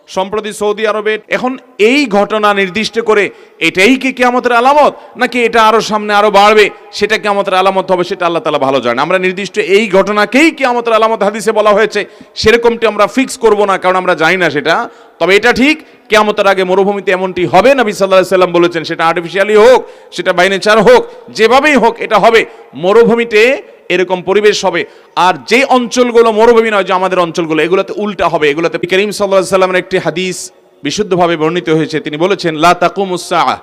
সম্প্রতি সৌদি আরবে এখন এই ঘটনা নির্দিষ্ট করে এটাই কি কিয়ামতের আলামত, নাকি এটা আরো সামনে আরো বাড়বে সেটা কিয়ামতের আলামত হবে, সেটা আল্লাহ তাআলা ভালো জানেন। আমরা নির্দিষ্ট এই ঘটনাকেই কিয়ামতের আলামত হাদিসে বলা হয়েছে সেরকমটি আমরা ফিক্স করব না, কারণ আমরা জানি না সেটা। তবে এটা ঠিক, কিয়ামতের আগে মরুভূমিতে এমনটি হবে, নবী সাল্লাল্লাহু আলাইহি সাল্লাম বলেছেন। সেটা আর্টিফিশিয়ালি হোক, সেটা বাই নেচার হোক, যেভাবেই হোক এটা হবে। মরুভূমিতে এরকম পরিবেশ হবে। আর যে অঞ্চলগুলো মরুভূমি নয়, যে আমাদের অঞ্চলগুলো, এগুলোতে উল্টা হবে। এগুলোতে করিম সাল্লাল্লাহু আলাইহি সাল্লামের একটি হাদিস বিশুদ্ধভাবে বর্ণিত হয়েছে। তিনি বলেছেন, লা তাকুমুস সাআহ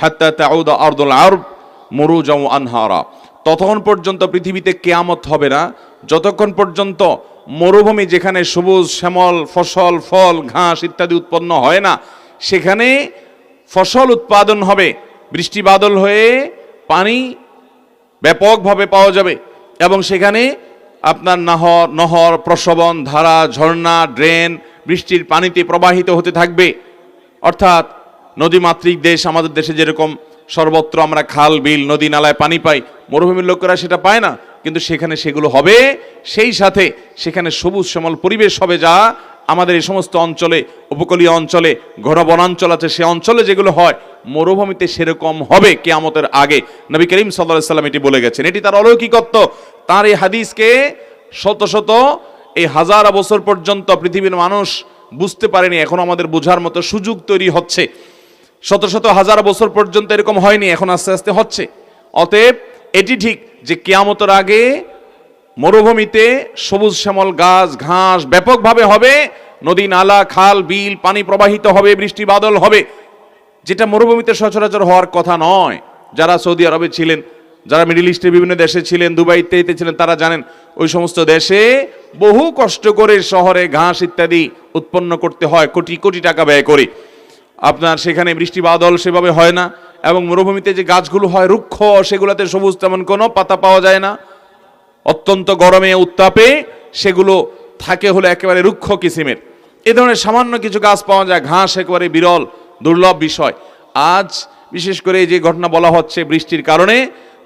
হাত্তা তাউদা আরদুল আরব মুরুজাও আনহারা। ততক্ষণ পর্যন্ত পৃথিবীতে কিয়ামত হবে না যতক্ষণ পর্যন্ত মরুভূমি, যেখানে সবুজ শ্যামল ফসল, ফল, ঘাস ইত্যাদি উৎপন্ন হয় না, সেখানে ফসল উৎপাদন হবে, বৃষ্টি বাদল হয়ে পানি ব্যাপকভাবে পাওয়া যাবে, এবং সেখানে আপনার নহর, প্রসবন, ধারা, ঝর্ণা, ড্রেন বৃষ্টির পানিতে প্রবাহিত হতে থাকবে। অর্থাৎ নদীমাতৃক দেশ, আমাদের দেশে যেরকম সর্বত্র আমরা খাল, বিল, নদী, নালায় পানি পাই, মরুভূমির লোকেরা সেটা পায় না, কিন্তু সেখানে সেগুলো হবে। সেই সাথে সেখানে সবুজ শ্যামল পরিবেশ হবে, যা আমাদের এই সমস্ত অঞ্চলে, উপকূলীয় অঞ্চলে, ঘন বনাঞ্চল আছে, সে অঞ্চলে যেগুলো হয়, মরুভূমিতে সেরকম হবে কিয়ামতের আগে। নবী করিম সাল্লাল্লাহু আলাইহি সাল্লাম এটি বলে গেছেন। এটি তার অলৌকিকত্ব। তার এই হাদিসকে শত শত এই হাজার বছর পর্যন্ত পৃথিবীর মানুষ বুঝতে পারেনি। এখন আমাদের বোঝার মতো সুযোগ তৈরি হচ্ছে। শত শত হাজার বছর পর্যন্ত এরকম হয়নি, এখন আস্তে আস্তে হচ্ছে। অতএব এটি ঠিক যে কিয়ামতের আগে মরুভূমিতে সবুজ শ্যামল গাছ, ঘাস ব্যাপকভাবে হবে, নদী, নালা, খাল, বিল পানি প্রবাহিত হবে, বৃষ্টি বাদল হবে, যেটা মরুভূমিতে সচরাচর হওয়ার কথা নয়। যারা সৌদি আরবে ছিলেন, যারা মিডল ইস্টের বিভিন্ন দেশে ছিলেন, দুবাইতে ছিলেন, তারা জানেন ওই সমস্ত দেশে বহু কষ্ট করে শহরে ঘাস ইত্যাদি উৎপন্ন করতে হয়, কোটি কোটি টাকা ব্যয় করে। আপনার সেখানে বৃষ্টি বাদল সেভাবে হয় না, এবং মরুভূমিতে যে গাছগুলো হয় রুক্ষ, সেগুলোতে সবুজ তেমন কোনো পাতা পাওয়া যায় না। অত্যন্ত গরমে, উত্তাপে সেগুলো থাকে হলো একেবারে রুক্ষ কিসিমের। এ ধরনের সামান্য কিছু গাছ পাওয়া যায়, ঘাস একেবারে বিরল দুর্লভ বিষয়। আজ বিশেষ করে যে ঘটনা বলা হচ্ছে, বৃষ্টির কারণে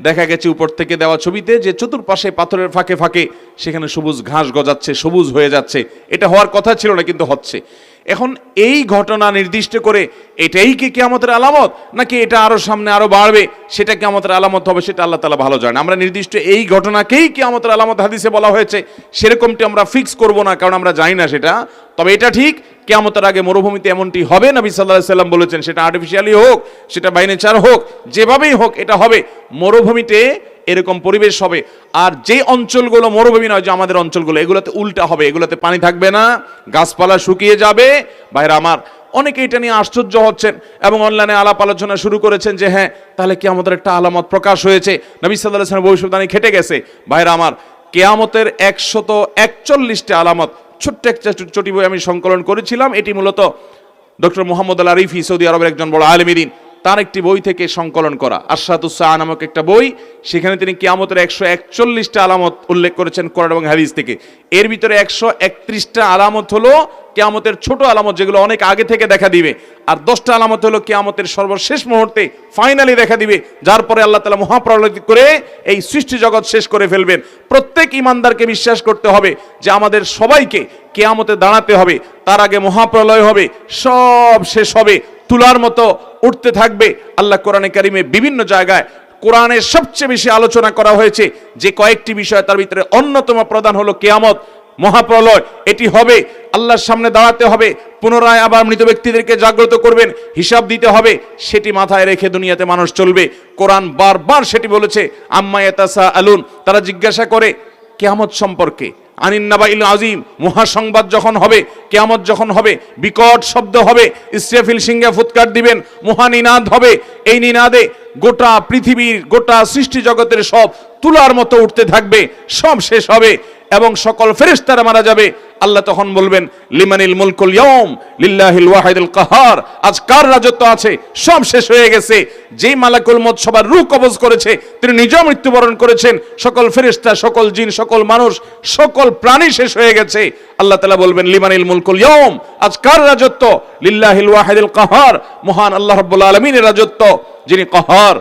দেখা গেছে উপর থেকে দেওয়া ছবিতে যে চতুর্পাশে পাথরের ফাঁকে ফাঁকে সেখানে সবুজ ঘাস গজাচ্ছে, সবুজ হয়ে যাচ্ছে। এটা হওয়ার কথা ছিল না, কিন্তু হচ্ছে। এখন এই ঘটনা নির্দিষ্ট করে এটাই কি কিয়ামতের আলামত, নাকি এটা আরো সামনে আরো বাড়বে সেটা কিয়ামতের আলামত হবে, সেটা আল্লাহ তাআলা ভালো জানেন। আমরা নির্দিষ্ট এই ঘটনাকেই কিয়ামতের আলামত হাদিসে বলা হয়েছে সেরকমটি আমরা ফিক্স করব না, কারণ আমরা জানি না সেটা। তবে এটা ঠিক, কিয়ামতের আগে মরুভূমিতে এমনটি হবে, নবী সাল্লাল্লাহু আলাইহি সাল্লাম বলেছেন। সেটা আর্টিফিশিয়ালি হোক, সেটা বাই নেচার হোক, যেভাবেই হোক এটা হবে। মরুভূমিতে এরকম পরিবেশ হবে। আর যে অঞ্চলগুলো মরুভূমি নয়, যে আমাদের অঞ্চলগুলো, এগুলোতে উল্টা হবে। এগুলোতে পানি থাকবে না, গাছপালা শুকিয়ে যাবে। ভাইরা আমার, অনেকে এটা নিয়ে আশ্চর্য হচ্ছেন এবং অনলাইনে আলাপ আলোচনা শুরু করেছেন যে হ্যাঁ, তাহলে কিয়ামতের একটা আলামত প্রকাশ হয়েছে, নবী সাল্লাল্লাহু আলাইহি ওয়াসাল্লাম ভবিষ্যদ্বাণী খেটে গেছে। ভাইরা আমার, কিয়ামতের 141টা আলামত, ছোট্ট একটা চটি বই আমি সংকলন করেছিলাম। এটি মূলত ডক্টর মোহাম্মদ আল আরিফি, সৌদি আরবের একজন বড় আলেম দ্বীন, তার একটি বই থেকে সংকলন করা, আশরাতুস সাআ নামক একটা বই। সেখানে তিনি কিয়ামতের 141টা আলামত উল্লেখ করেছেন কোরআন এবং হাদিস থেকে। এর ভিতরে 131টা আলামত হলো কিয়ামতের ছোট আলামত, যেগুলো অনেক আগে থেকে দেখা দিবে। আর 10টা আলামত হলো কিয়ামতের সর্বশেষ মুহূর্তে ফাইনালি দেখা দিবে, যার পরে আল্লাহ তাআলা মহাপ্রলয় করে এই সৃষ্টি জগৎ শেষ করে ফেলবেন। প্রত্যেক ইমানদারকে বিশ্বাস করতে হবে যে আমাদের সবাইকে কিয়ামতে দাঁড়াতে হবে, তার আগে মহাপ্রলয় হবে, সব শেষ হবে, তুলার মতো উঠতে থাকবে। আল্লাহ কোরআনে কারিমে বিভিন্ন জায়গায় কোরআনের সবচেয়ে বেশি আলোচনা করা হয়েছে যে কয়েকটি বিষয়, তার ভিতরে অন্যতম প্রধান হলো কিয়ামত, মহাপ্রলয়। এটি হবে, আল্লাহর সামনে দাঁড়াতে হবে, পুনরায় আবার মৃত ব্যক্তিদেরকে জাগ্রত করবেন, হিসাব দিতে হবে। সেটি মাথায় রেখে দুনিয়াতে মানুষ চলবে। কোরআন বারবার সেটি বলেছে, আম্মা ইয়াতাসাআলুন, তারা জিজ্ঞাসা করে কিয়ামত সম্পর্কে, আনিন নাবাইল আযীম, মহাসংবাদ যখন হবে, কিয়ামত যখন হবে, বিকট শব্দ হবে, ইসরাফিল সিংহে ফুৎকার দিবেন, মহানিনাদ হবে। এই নিনাদে গোটা পৃথিবীর, গোটা সৃষ্টি জগতের সব তুলার মতো উঠতে থাকবে, সব শেষ হবে এবং সকল ফেরেশতারা মারা যাবে। আল্লাহ তখন বলবেন, লিমানিল মুলকুল ইয়াউম লিল্লাহিল ওয়াহিদুল কাহার, আজ কার রাজত্ব আছে, সব শেষ হয়ে গেছে। যেই মালাকুল মউত সবার রূহ কবজ করেছে, তিনি নিজেও মৃত্যুবরণ করেছেন, সকল ফেরেশতা, সকল জিন, সকল মানুষ, সকল প্রাণী শেষ হয়ে গেছে। আল্লাহ তাআলা বলবেন, লিমানিল মুলকুল ইয়াউম, আজ কার রাজত্ব, লিল্লাহিল ওয়াহিদুল কাহার, মহান আল্লাহ রাব্বুল আলামিনের রাজত্ব, যিনি কাহার,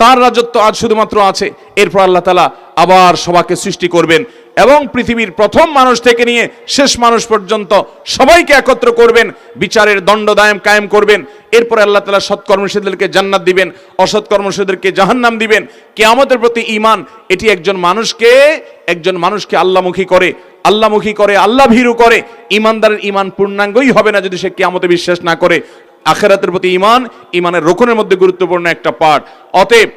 তার রাজত্ব আজ শুধুমাত্র আছে। এরপর আল্লাহ তাআলা আবার সবাইকে সৃষ্টি করবেন এবং পৃথিবীর প্রথম মানুষ থেকে নিয়ে শেষ মানুষ পর্যন্ত সবাইকে একত্র করবেন, বিচারের দণ্ড কায়েম করবেন। এরপরে আল্লাহ তাআলা সৎকর্মশীলদেরকে জান্নাত দিবেন, অসৎকর্মশীলদেরকে জাহান্নাম দিবেন। কিয়ামতের প্রতি ঈমান এটি একজন মানুষকে আল্লাহমুখী করে, আল্লাহ ভীরু করে। ঈমানদারের ঈমান পূর্ণাঙ্গই হবে না যদি সে কিয়ামতে বিশ্বাস না করে। আখিরাতের প্রতি ঈমানের রুকনের মধ্যে গুরুত্বপূর্ণ একটা পার্ট। অতএব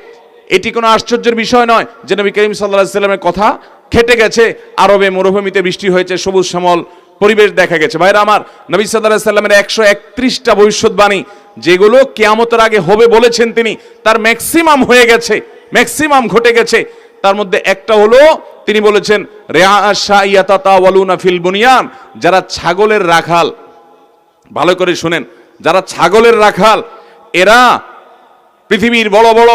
এটি কোনো আশ্চর্যের বিষয় নয় যে নবী করিম সাল্লাল্লাহু আলাইহি ওয়াসাল্লামের কথা খেটে গেছে, আরবে মরুভূমিতে বৃষ্টি হয়েছে, সবুজ শ্যামল পরিবেশ দেখা গেছে। ভাইরা আমার, নবী সাল্লাল্লাহু আলাইহি ওয়াসাল্লামের 131টা ভবিষ্যৎবাণী যেগুলো কিয়ামতের আগে হবে বলেছেন তিনি, তার ম্যাক্সিমাম হয়ে গেছে, ম্যাক্সিমাম ঘটে গেছে। তার মধ্যে একটা হলো তিনি বলেছেন রিআ আশ-শাইয়াতাতাওয়ালুনা ফিল বুনিয়ান, যারা ছাগলের রাখাল, ভালো করে শুনেন, যারা ছাগলের রাখাল এরা পৃথিবীর বড় বড়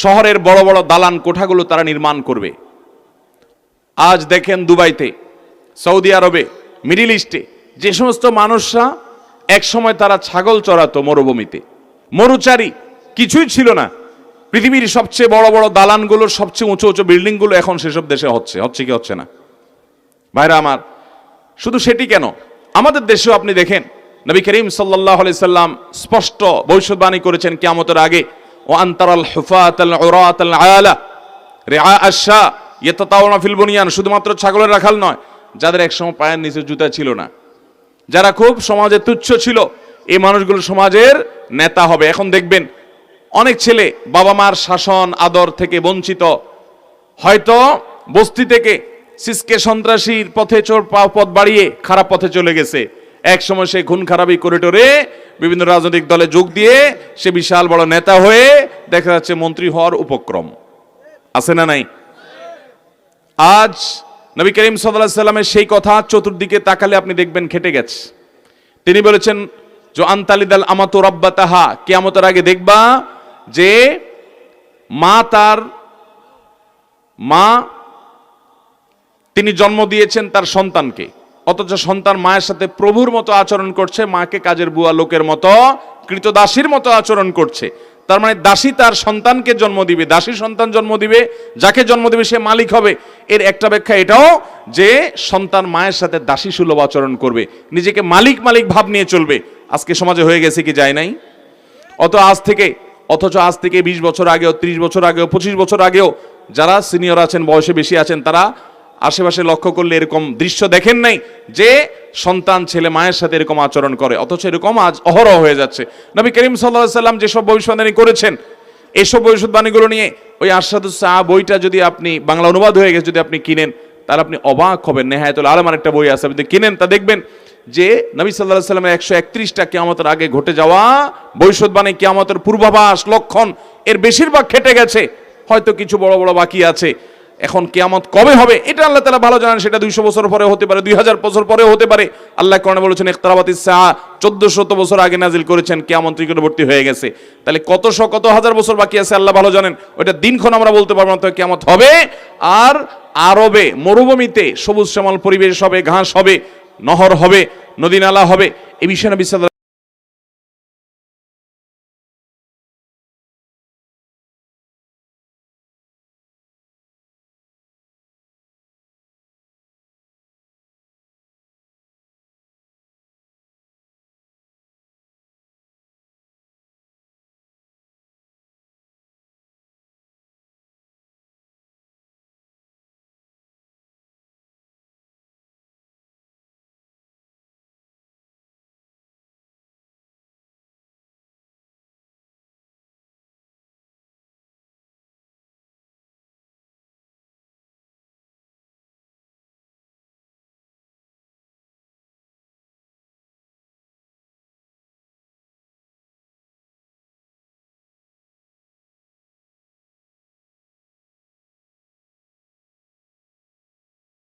শহরের বড় বড় দালান কোঠাগুলো তারা নির্মাণ করবে। আজ দেখেন দুবাইতে, সৌদি আরবে, মিডিল ইস্টে যে সমস্ত মানুষরা এক সময় তারা ছাগল চড়াতো মরুভূমিতে, মরুচারী কিছুই ছিল না, পৃথিবীর সবচেয়ে বড় বড় দালানগুলো, সবচেয়ে উঁচু উঁচু বিল্ডিংগুলো এখন সেসব দেশে হচ্ছে কি হচ্ছে না? ভাইরা আমার, শুধু সেটি কেন, আমাদের দেশেও আপনি দেখেন নবী করিম সাল্লাল্লাহু আলাইহি সাল্লাম স্পষ্ট ভবিষ্যৎবাণী করেছেন কিয়ামতের আগে, ও আনতারাল হুফাতাল উরাতাল আলা রিআ আশ-শা ইয়াতাতাওয়ানা ফিল বুনিয়ান, শুধুমাত্র ছাগলের রাখাল নয়, যাদের একসময় পায়ের নিচে জুতা ছিল না, যারা খুব সমাজে তুচ্ছ ছিল, এই মানুষগুলো সমাজের নেতা হবে। এখন দেখবেন অনেক ছেলে বাবা মার শাসন আদর থেকে বঞ্চিত, হয়তো বস্তি থেকে সিসকে সন্ত্রাসীর পথে পথ বাড়িয়ে খারাপ পথে চলে গেছে। এক সময় সে খুন খারাপি করিডোরে বিভিন্ন রাজনৈতিক দলে যোগ দিয়ে সে বিশাল বড় নেতা হয়ে দেখা যাচ্ছে মন্ত্রী হওয়ার উপক্রম আছে না নাই? আজ নবী করিম সাল্লাল্লাহু আলাইহি সাল্লামের সেই কথা চতুর্দিকে তাকালে আপনি দেখবেন খেটে গেছে। তিনি বলেছেন যে আনতালিদাল আমাতু রাব্বাতাহা, কিয়ামতের আগে দেখবা যে মা তিনি জন্ম দিয়েছেন তার সন্তানকে, অথচ সন্তান মায়ের সাথে প্রভুর মতো আচরণ করছে, মাকে কাজের বুয়া লোকের মতো কৃতদাসীর মতো আচরণ করছে। তার মানে দাসী তার সন্তানকে জন্ম দিবে, দাসী সন্তান জন্ম দিবে, যাকে জন্ম দিবে সে মালিক হবে। এর একটা ব্যাখ্যা এটাও যে সন্তান মায়ের সাথে দাসী সুলভ আচরণ করবে, নিজেকে মালিক ভাব নিয়ে চলবে। আজকে সমাজে হয়ে গেছে কি যায় নাই? অথচ আজ থেকে 20 বছর আগেও, 30 বছর আগেও, 25 বছর আগেও যারা সিনিয়র আছেন, বয়সে বেশি আছেন, তারা আশেপাশে লক্ষ্য করলে এরকম দৃশ্য দেখেন নাই যে সন্তান ছেলে মায়ের সাথে এরকম আচরণ করে, অথচ এরকম আজ অহরহ হয়ে যাচ্ছে। নবী করিম সাল্লাল্লাহু আলাইহি সাল্লাম যেসব ভবিষ্যৎবাণী করেছেন, এইসব ভবিষ্যৎবাণীগুলো নিয়ে ওই আরশাদুস সাআ বইটা যদি আপনি, বাংলা অনুবাদ হয়ে গেছে, যদি আপনি কিনেন তাহলে আপনি অবাক হবেন। নেহায়াতুল আলম একটা বই আছে, আপনি কিনেন, তা দেখবেন যে নবী সাল্লাল্লাহু আলাইহি সাল্লামের 131টা কিয়ামতের আগে ঘটে যাওয়া ভবিষ্যৎবাণী, কিয়ামতের পূর্বাভাস, লক্ষণ, এর বেশিরভাগ খেটে গেছে, হয়তো কিছু বড় বড় বাকি আছে। এখন কিয়ামত কবে হবে এটা আল্লাহ তাআলা ভালো জানেন, সেটা 200 বছর পরে হতে পারে, 2000 বছর পরে হতে পারে। আল্লাহ কোরআনে বলেছেন ইকতারাবাতিস সাআ, 1400 বছর আগে নাজিল করেছেন, কিয়ামত নিকটবর্তী হয়ে গেছে। তাহলে কত হাজার বছর বাকি আছে আল্লাহ ভালো জানেন, ওইটা দিনক্ষণ আমরা বলতে পারবো না, তো কিয়ামত হবে। আর আরবে মরুভূমিতে সবুজ শ্যামল পরিবেশ হবে, ঘাস হবে, নহর হবে, নদী নালা হবে, এই বিষয়ে নবী সাল্লাল্লাহু